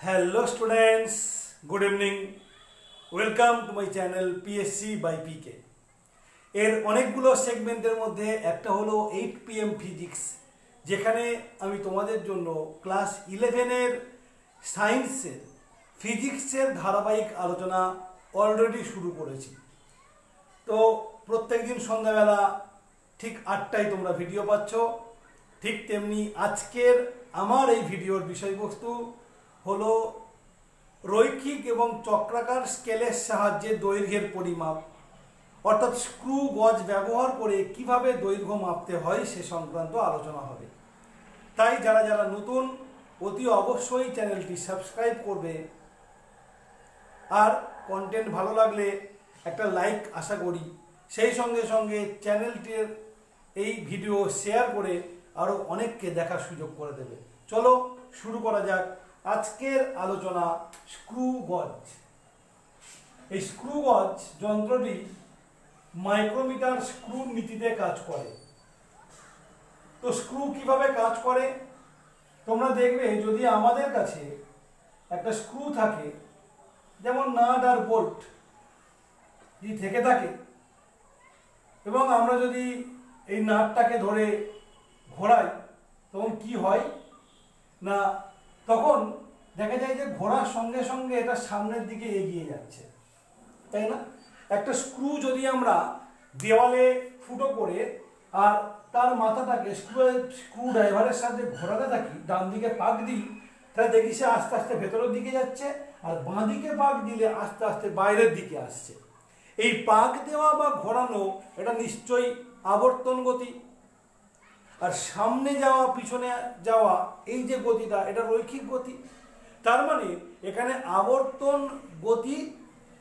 Hello students, good evening. Welcome to my channel PSC by PK. এর অনেকগুলো সেগমেন্টের মধ্যে একটা হলো 8 PM ফিজিক্স, যেখানে আমি তোমাদের জন্য ক্লাস 11 এর সায়েন্সের ফিজিক্সের ধারাবাহিক আলোচনা অলরেডি শুরু করেছি। তো প্রত্যেকদিন সন্ধ্যাবেলা ঠিক 8টায় তোমরা ভিডিও পাচ্ছ। ঠিক তেমনি আজকের আমার এই ভিডিওর বিষয়বস্তু হলো রৈখিক এবং চক্রাকার স্কেলের সাহায্যে দৈর্ঘ্যের পরিমাপ, অর্থাৎ স্ক্রু গজ ব্যবহার করে কিভাবে দৈর্ঘ্য মাপতে হয় সে সংক্রান্ত আলোচনা হবে। তাই যারা যারা নতুন অতি অবশ্যই চ্যানেলটি সাবস্ক্রাইব করবে, আর কন্টেন্ট ভালো লাগলে একটা লাইক আশা করি। সেই সঙ্গে সঙ্গে চ্যানেলটির এই ভিডিও শেয়ার করে আরও অনেককে দেখার সুযোগ করে দেবে। চলো শুরু করা যাক আজকের আলোচনা। স্ক্রু গজ। এই স্ক্রু গজ যন্ত্রটি মাইক্রোমিটার স্ক্রু নীতিতে কাজ করে। তো স্ক্রু কিভাবে কাজ করে তোমরা দেখবে, যদি আমাদের কাছে একটা স্ক্রু থাকে, যেমন নাট আর বোল্ট যদি থেকে থাকে, এবং আমরা যদি এই নাটটাকে ধরে ঘোরাই, তখন কি হয় না, তখন দেখা যায় যে ঘোরার সঙ্গে সঙ্গে এটা সামনের দিকে এগিয়ে যাচ্ছে, তাই না? একটা স্ক্রু যদি আমরা দেওয়ালে ফুটো করে আর তার মাথাটাকে স্ক্রু ড্রাইভারের সাথে ঘোরাতে থাকি, ডান দিকে পাক দিই, তাহলে দেখি সে আস্তে আস্তে ভেতরের দিকে যাচ্ছে, আর বাঁ দিকে পাক দিলে আস্তে আস্তে বাইরের দিকে আসছে। এই পাক দেওয়া বা ঘোরানো এটা নিশ্চয়ই আবর্তন গতি, আর সামনে যাওয়া পিছনে যাওয়া এই যে গতিটা, এটা রৈখিক গতি। তার মানে এখানে আবর্তন গতি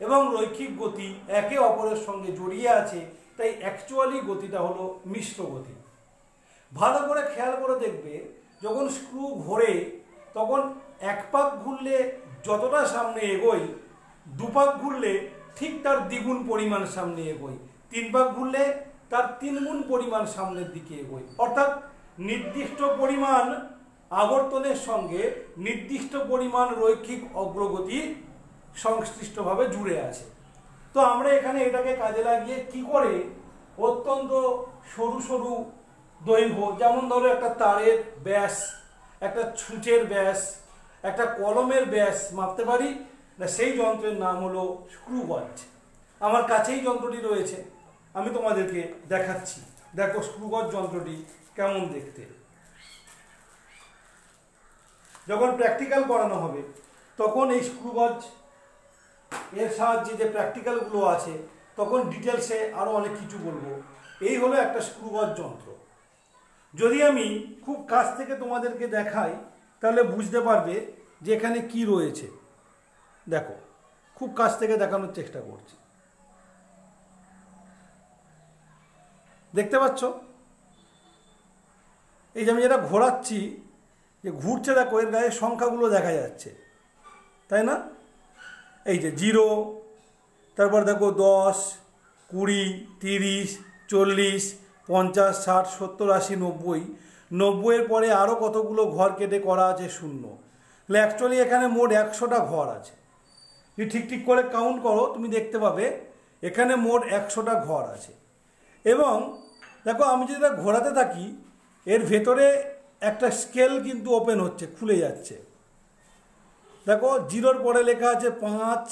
এবং রৈখিক গতি একে অপরের সঙ্গে জড়িয়ে আছে, তাই অ্যাকচুয়ালি গতিটা হলো মিশ্র গতি। ভালো করে খেয়াল করে দেখবে, যখন স্ক্রু ঘোরে তখন এক পাক ঘুরলে যতটা সামনে এগোয়, দুপাক ঘুরলে ঠিক তার দ্বিগুণ পরিমাণ সামনে এগোয়, তিন পাক ঘুরলে তার 3 গুণ পরিমাণ সামনের দিকে এগোয়। অর্থাৎ নির্দিষ্ট পরিমাণ আবর্তনের সঙ্গে নির্দিষ্ট পরিমাণ রৈখিক অগ্রগতি সংশ্লিষ্টভাবে জুড়ে আছে। তো আমরা এখানে এটাকে কাজে লাগিয়ে কি করে অত্যন্ত সরু সরু দৈর্ঘ্য, যেমন ধরো একটা তারের ব্যাস, একটা ছুঁচের ব্যাস, একটা কলমের ব্যাস মাপতে পারি না, সেই যন্ত্রের নাম হলো স্ক্রু গজ। আমার কাছেই যন্ত্রটি রয়েছে, আমি তোমাদেরকে দেখাচ্ছি। দেখো স্ক্রু গজ যন্ত্রটি কেমন দেখতে। যখন প্র্যাকটিক্যাল করানো হবে তখন এই স্ক্রু গজ এর সাহায্যে যে প্র্যাকটিক্যালগুলো আছে, তখন ডিটেলসে আরও অনেক কিছু বলবো। এই হলো একটা স্ক্রু গজ যন্ত্র। যদি আমি খুব কাছ থেকে তোমাদেরকে দেখাই, তাহলে বুঝতে পারবে যে এখানে কি রয়েছে। দেখো, খুব কাছ থেকে দেখানোর চেষ্টা করছি। দেখতে পাচ্ছ, এই যে আমি যেটা ঘোরাচ্ছি, যে ঘুরছে, দেখো এর গায়ে সংখ্যাগুলো দেখা যাচ্ছে, তাই না? এই যে 0, তারপর দেখো 10, 20, 30, 40, 50, 60, 70, 80, 90, 90-এর পরে আরও কতগুলো ঘর কেটে করা আছে 0। তাহলে অ্যাকচুয়ালি এখানে মোট 100টা ঘর আছে। যদি ঠিক ঠিক করে কাউন্ট করো, তুমি দেখতে পাবে এখানে মোট 100টা ঘর আছে। এবং দেখো, আমি যদি এটা ঘোরাতে থাকি, এর ভেতরে একটা স্কেল কিন্তু ওপেন হচ্ছে, খুলে যাচ্ছে। দেখো 0-র পরে লেখা আছে 5,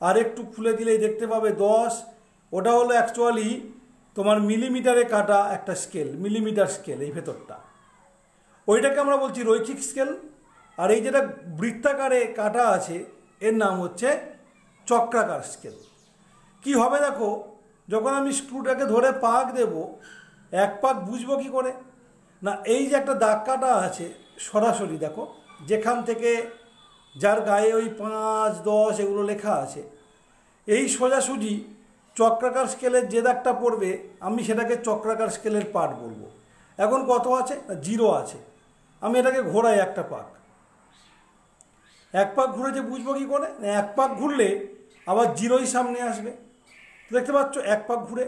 আর একটু খুলে দিলেই দেখতে পাবে 10। ওটা হলো অ্যাকচুয়ালি তোমার মিলিমিটারে কাটা একটা স্কেল, মিলিমিটার স্কেল এই ভেতরটা। ওইটাকে আমরা বলছি রৈখিক স্কেল। আর এই যেটা বৃত্তাকারে কাটা আছে, এর নাম হচ্ছে চক্রাকার স্কেল। কি হবে দেখো, যখন আমি স্ক্রুটাকে ধরে পাক দেব, এক পাক বুঝবো কি করে না, এই যে একটা দাগ কাটা আছে সরাসরি, দেখো যেখান থেকে যার গায়ে ওই 5, 10 এগুলো লেখা আছে, এই সোজাসুজি চক্রাকার স্কেলের যে দাগটা পড়বে, আমি সেটাকে চক্রাকার স্কেলের পার্ট বলবো। এখন কত আছে? 0 আছে। আমি এটাকে ঘোরাই একটা পাক, এক পাক ঘুরেছে, বুঝবো কি করে? এক পাক ঘুরলে আবার 0ই সামনে আসবে। দেখতে পাচ্ছ, এক পাক ঘুরে,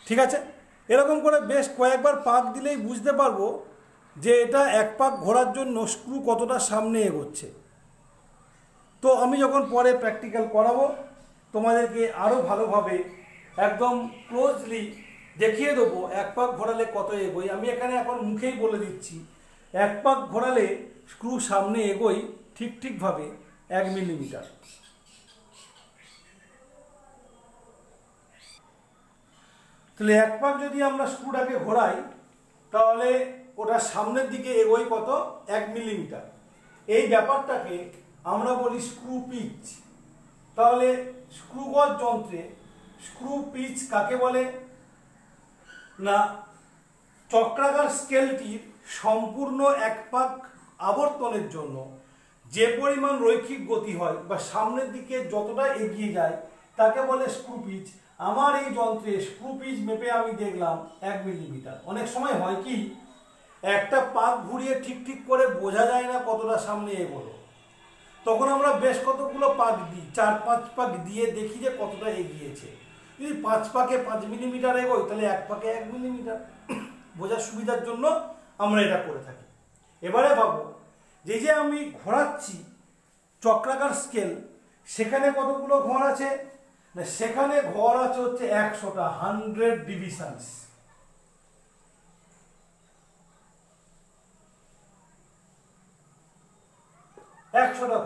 ঠিক আছে? এরকম করে বেশ কয়েকবার পাক দিলেই বুঝতে পারবো যে এটা এক পাক ঘোরার জন্য স্ক্রু কতটা সামনে এগোচ্ছে। তো আমি যখন পরে প্র্যাকটিক্যাল করাবো তোমাদেরকে আরও ভালোভাবে একদম ক্লোজলি দেখিয়ে দেবো এক পাক ঘোরালে কত এগোই। আমি এখানে এখন মুখেই বলে দিচ্ছি, এক পাক ঘোরালে স্ক্রু সামনে এগোই ঠিকভাবে 1 মিলিমিটার। তাহলে এক পাক যদি আমরা স্ক্রুটাকে ঘোরাই তাহলে ওটা সামনের দিকে এগোই কত, 1 মিলিমিটার। এই ব্যাপারটাকে আমরা বলি স্ক্রু পিচ। তাহলে স্ক্রুগজ যন্ত্রে স্ক্রু পিচ কাকে বলে না, চক্রাকার স্কেলটির সম্পূর্ণ এক পাক আবর্তনের জন্য যে পরিমাণ রৈখিক গতি হয় বা সামনের দিকে যতটা এগিয়ে যায় তাকে বলে স্ক্রু পিচ। আমার এই যন্ত্রে স্ক্রু পিচ মেপে আমি দেখলাম 1 মিলিমিটার। অনেক সময় হয় কি, একটা পাক ঘুরিয়ে ঠিক করে বোঝা যায় না কতটা সামনে এগোলো, তখন আমরা বেশ কতগুলো পাক দিই, 4-5 পাক দিয়ে দেখি যে কতটা এগিয়েছে। যদি 5 পাকে 5 মিলিমিটার এগোই তাহলে এক পাকে 1 মিলিমিটার। বোঝার সুবিধার জন্য আমরা এটা করে থাকি। এবারে ভাবো যে আমি ঘোরাচ্ছি চক্রাকার স্কেল, সেখানে কতগুলো ঘর আছে না, সেখানে ঘর আছে হচ্ছে 100টা, 100 ডিভিশনস।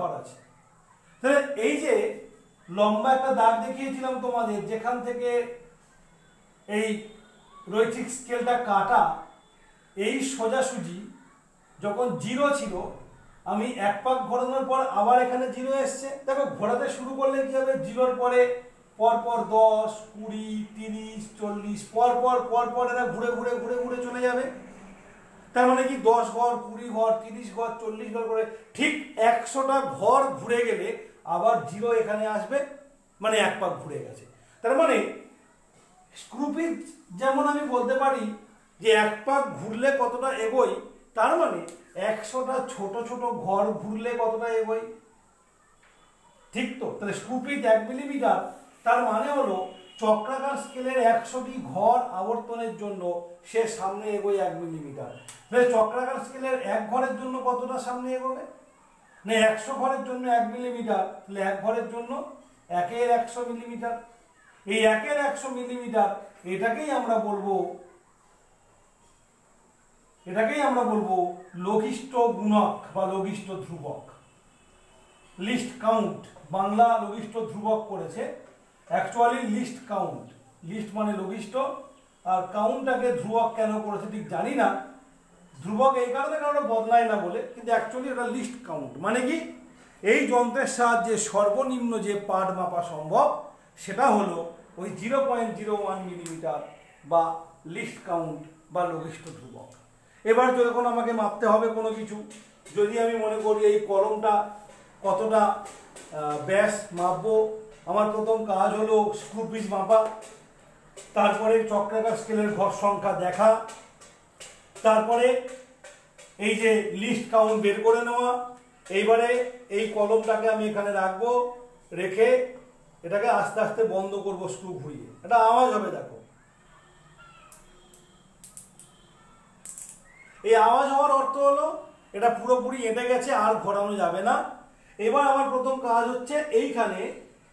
ঘর আছে। তাহলে এই যে লম্বা একটা দাগ দেখিয়েছিলাম তোমাদের, যেখান থেকে এই রৈখিক স্কেলটা কাটা, এই সোজাসুজি যখন 0 ছিল, আমি এক পাক ঘোরানোর পর আবার এখানে 0 এসছে। দেখো ঘোরাতে শুরু করলে কি হবে, 0-র পরে পরপর 10, 20, 30, 40 পরপর এরা ঘুরে চলে যাবে। তার মানে কি 10 ঘর, 20 ঘর, 30 ঘর, 40 ঘর করে ঠিক 100টা ঘর ঘুরে গেলে আবার 0 এখানে আসবে, মানে এক পাক ঘুরে গেছে। তার মানে স্ক্রু পিচ যেমন আমি বলতে পারি যে এক পাক ঘুরলে কতটা এগোই, তার মানে 100টা ছোট ঘর ঘুরলে কতটা এগোই, ঠিক তো? তাহলে স্ক্রু পিচ 1 মিলিমিটার, তার মানে হলো চক্রাকার স্কেলের 100টি ঘর আবর্তনের জন্য সে সামনে এগোয় 1 মিলিমিটার। তাহলে চক্রাকার স্কেলের 1 ঘরের জন্য কতটা সামনে এগোবে না, 100 ঘরের জন্য 1 মিলিমিটার, তাহলে 1 ঘরের জন্য 1-এর 100 মিলিমিটার। এই 1-এর 100 মিলিমিটার এটাকেই আমরা বলবো লঘিষ্ঠ গুণক বা লঘিষ্ঠ ধ্রুবক। লিস্ট কাউন্ট, বাংলা লঘিষ্ঠ ধ্রুবক করেছে, অ্যাকচুয়ালি লিস্ট কাউন্ট। লিস্ট মানে লঘিষ্ঠ, আর কাউন্টটাকে ধ্রুবক কেন করেছে ঠিক জানি না। ধ্রুবক এই কারণে কারণ বদলায় না বলে, কিন্তু অ্যাকচুয়ালি এটা লিস্ট কাউন্ট। মানে কি, এই যন্ত্রের সাহায্যে সর্বনিম্ন যে পার্ট মাপা সম্ভব সেটা হলো ওই 0.01 মিলিমিটার বা লিস্ট কাউন্ট বা লঘিষ্ঠ ধ্রুবক। এবার যখন আমাকে মাপতে হবে কোনো কিছু, যদি আমি মনে করি এই কলমটা কতটা ব্যাস মাপবো, আমার প্রথম কাজ হলো স্ক্রু পিচ মাপা, তারপরে চক্রাকার স্কেলের ঘর সংখ্যা দেখা, তারপরে এই যে লিস্ট কাউন্ট বের করে নেওয়া। এইবারে এই কলমটাকে আমি এখানে রাখবো, রেখে এটাকে আস্তে আস্তে বন্ধ করবো স্ক্রু ঘুরিয়ে। এটা আওয়াজ হবে, দেখো এই আওয়াজ হওয়ার অর্থ হলো এটা পুরোপুরি এঁটে গেছে, আর ঘোরানো যাবে না। এবার আমার প্রথম কাজ হচ্ছে এইখানে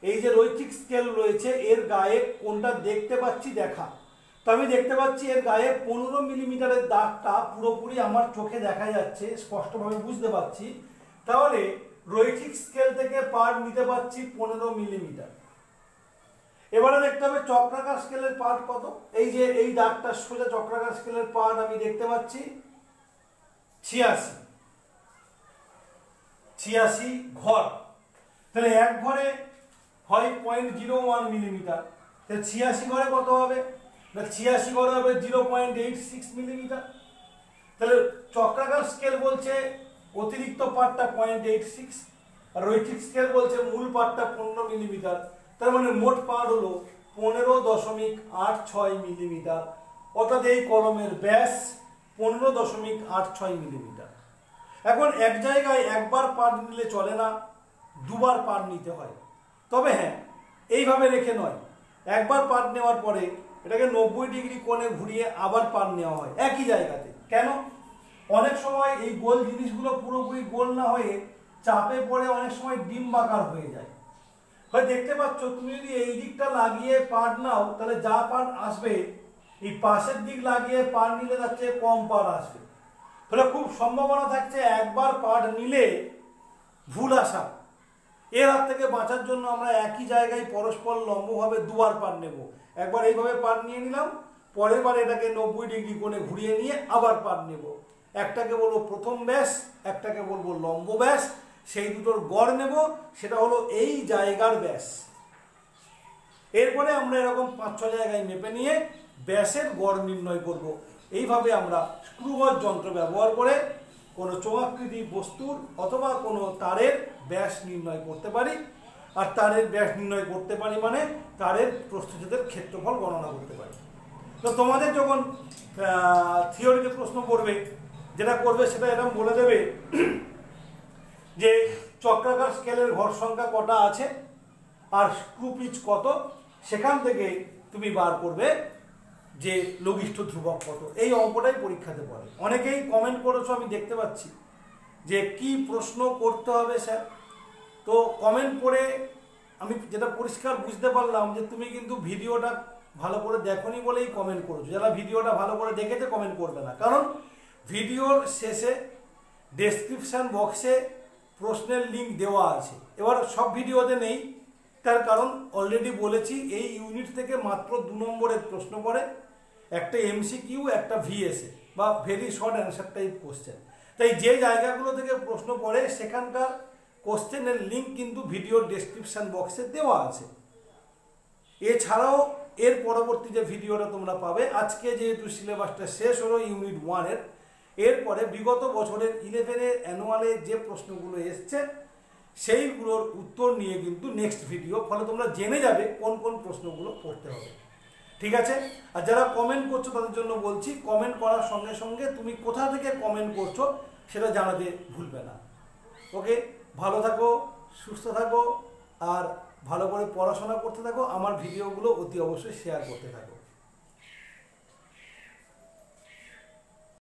এই যে রৈখিক স্কেল রয়েছে এর গায়ে কোনটা দেখতে পাচ্ছি দেখা। তো আমি দেখতে পাচ্ছি এর গায়ে 15 মিলিমিটারের দাগটা পুরোপুরি আমার চোখে দেখা যাচ্ছে, স্পষ্টভাবে বুঝতে পারছি। তাহলে রৈখিক স্কেল থেকে পার্ট নিতে পারছি 15 মিলিমিটার। এবারে দেখতে হবে চক্রাকার স্কেলের পার্ট কত। এই যে এই দাগটা সোজা চক্রাকার স্কেলের পার্ট আমি দেখতে পাচ্ছি 86 ঘর। তাহলে এক ঘরে হয় 0.01 মিলিমিটার, তাহলে 86 ঘরে কত হবে, 86 ঘরে হবে 0.86 মিলিমিটার। তাহলে চক্রাকার স্কেল বলছে অতিরিক্ত পার্টটা 0.86, আর রৈখিক স্কেল বলছে মূল পার্টটা 15 মিলিমিটার। তার মানে মোট পার্ট হলো 15.86 মিলিমিটার, অর্থাৎ এই কলমের ব্যাস 15.86 মিলিমিটার। এখন এক জায়গায় একবার পার্ট নিলে চলে না, দুবার পার্ট নিতে হয়। তবে হ্যাঁ, এইভাবে রেখে নয়, একবার পার্ট নেওয়ার পরে এটাকে 90 ডিগ্রি কোণে ঘুরিয়ে আবার পার্ট নেওয়া হয় একই জায়গাতে। কেন অনেক সময় এই গোল জিনিসগুলো পুরোপুরি গোল না হয়ে চাপে পড়ে অনেক সময় ডিম্বাকার হয়ে যায়। হয় দেখতে পাচ্ছ, তুমি যদি এই দিকটা লাগিয়ে পাট নাও তাহলে যা পাট আসবে এই পাশের দিক লাগিয়ে পাট নিলে তার চেয়ে কম পাট আসবে। তাহলে খুব সম্ভাবনা থাকছে একবার পাট নিলে ভুল আসা। এর হাত থেকে বাঁচার জন্য আমরা একই জায়গায় পরস্পর লম্বভাবে দুবার পাট নেব। একবার এইভাবে পাট নিয়ে নিলাম, পরের বার এটাকে 90 ডিগ্রি কোণে ঘুরিয়ে নিয়ে আবার পাট নেব। একটাকে বলবো প্রথম ব্যাস, একটাকে বলবো লম্ব ব্যাস, সেই দুটোর গড় নেব, সেটা হলো এই জায়গার ব্যাস। এরপরে আমরা এরকম 5-6 জায়গায় মেপে নিয়ে ব্যাসের গড় নির্ণয় করব। এইভাবে আমরা স্ক্রুগজ যন্ত্র ব্যবহার করে কোনো চোঙাকৃতি বস্তুর অথবা কোনো তারের ব্যাস নির্ণয় করতে পারি। আর তারের ব্যাস নির্ণয় করতে পারি মানে তারের প্রস্থচ্ছেদের ক্ষেত্রফল গণনা করতে পারি। তো তোমাদের যখন থিওরিতে প্রশ্ন করবে, যেটা করবে সেটা এরকম বলে দেবে যে চক্রাকার স্কেলের ঘর সংখ্যা কটা আছে আর স্ক্রু পিচ কত, সেখান থেকে তুমি বার করবে যে লঘিষ্ঠ ধ্রুবক কত। এই অঙ্কটাই পরীক্ষাতে পড়ে। অনেকেই কমেন্ট করেছো, আমি দেখতে পাচ্ছি, যে কি প্রশ্ন করতে হবে স্যার। তো কমেন্ট করে আমি যেটা পরিষ্কার বুঝতে পারলাম যে তুমি কিন্তু ভিডিওটা ভালো করে দেখোনি বলেই কমেন্ট করেছো। যারা ভিডিওটা ভালো করে দেখেছে কমেন্ট করবে না, কারণ ভিডিওর শেষে ডেসক্রিপশান বক্সে প্রশ্নের লিঙ্ক দেওয়া আছে। এবার সব ভিডিওতে নেই, তার কারণ অলরেডি বলেছি এই ইউনিট থেকে মাত্র 2 নম্বরের প্রশ্ন পড়ে, একটা এমসিকিউ, একটা ভিএসএ বা very short answer type question. তাই যে জায়গাগুলো থেকে প্রশ্ন পড়ে সেখানকার কোশ্চেনের লিঙ্ক কিন্তু ভিডিওর ডেসক্রিপশান বক্সে দেওয়া আছে। এছাড়াও এর পরবর্তী যে ভিডিওটা তোমরা পাবে, আজকে যেহেতু সিলেবাসটা শেষ হলো ইউনিট 1-এর, এরপরে বিগত বছরের 11-এর অ্যানুয়ালে যে প্রশ্নগুলো এসছে সেইগুলোর উত্তর নিয়ে কিন্তু নেক্সট ভিডিও, ফলে তোমরা জেনে যাবে কোন কোন প্রশ্নগুলো পড়তে হবে। ঠিক আছে? আর যারা কমেন্ট করছো তাদের জন্য বলছি, কমেন্ট করার সঙ্গে সঙ্গে তুমি কোথা থেকে কমেন্ট করছো সেটা জানাতে ভুলবে না। ওকে, ভালো থাকো, সুস্থ থাকো, আর ভালো করে পড়াশোনা করতে থাকো। আমার ভিডিওগুলো অতি অবশ্যই শেয়ার করতে থাকো।